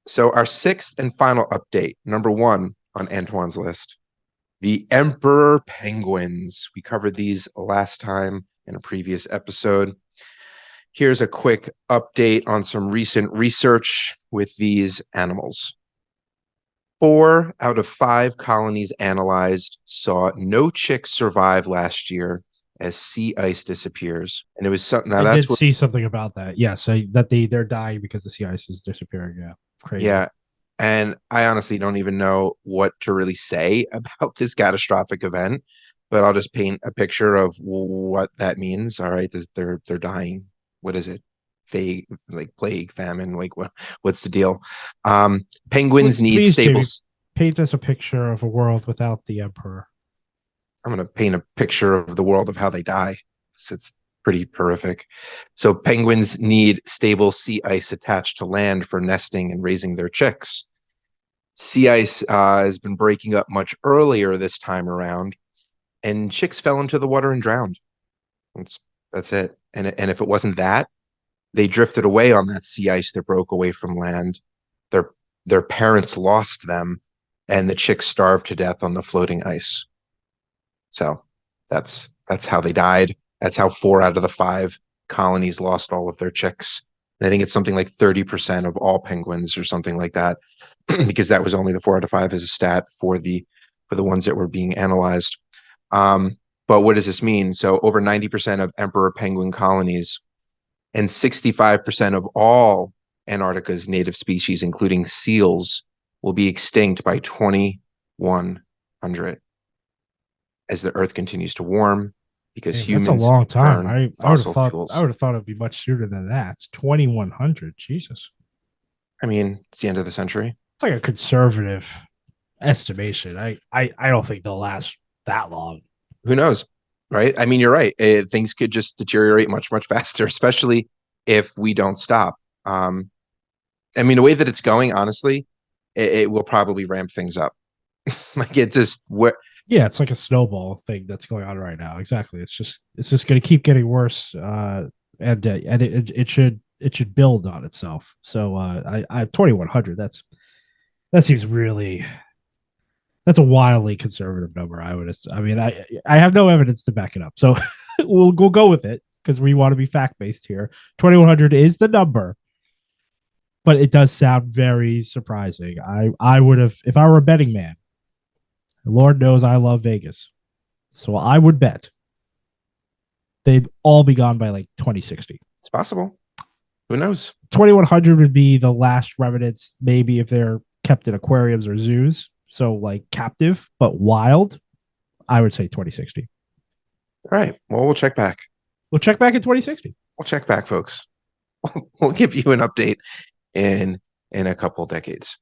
So our sixth and final update, number one on Antoine's list, the emperor penguins. We covered these last time in a previous episode. Here's a quick update on some recent research with these animals. 4 out of 5 colonies analyzed saw no chicks survive last year as sea ice disappears. And it was something. Now I that's did what, see something about that. Yes, that they're dying because the sea ice is disappearing. Yeah, crazy. yeah. And I honestly don't even know what to really say about this catastrophic event, but I'll just paint a picture of what that means. All right, they're dying. What is it? Vague, like plague, famine. Like what's the deal? Penguins need Please, stable. Jamie, paint us a picture of a world without the emperor. I'm going to paint a picture of the world of how they die. It's pretty horrific. So penguins need stable sea ice attached to land for nesting and raising their chicks. Sea ice has been breaking up much earlier this time around, and chicks fell into the water and drowned. That's that's it. And if it wasn't that, they drifted away on that sea ice that broke away from land. Their their parents lost them, and the chicks starved to death on the floating ice. So that's how they died. That's how 4 out of the 5 colonies lost all of their chicks. And I think it's something like 30% of all penguins or something like that, because that was only the 4 out of 5 as a stat for the ones that were being analyzed. But what does this mean? So over 90% of emperor penguin colonies and 65% of all Antarctica's native species, including seals, will be extinct by 2100 as the Earth continues to warm because Damn, that's a humans long time. burn I would have fossil thought fuels. it'd be much sooner than that. 2100. Jesus, I mean, it's the end of the century. it's like a conservative estimation. I don't think they'll last that long. Who knows? Right? I mean, you're right. Things could just deteriorate much, much faster, especially if we don't stop. I mean, the way that it's going, honestly, it will probably ramp things up. Like it just what Yeah, it's like a snowball thing that's going on right now. Exactly. It's just going to keep getting worse, and it should build on itself. So I 2100. That seems really that's a wildly conservative number. I mean I have no evidence to back it up. So we'll go with it because we want to be fact based here. 2100 is the number, but it does sound very surprising. I would have if I were a betting man. Lord knows I love Vegas. So I would bet they'd all be gone by like 2060. it's possible. Who knows? 2100 would be the last remnants, maybe if they're kept in aquariums or zoos. So like captive, but wild, I would say 2060. All right. Well, we'll check back. We'll check back in 2060. We'll check back, folks. We'll give you an update in a couple decades.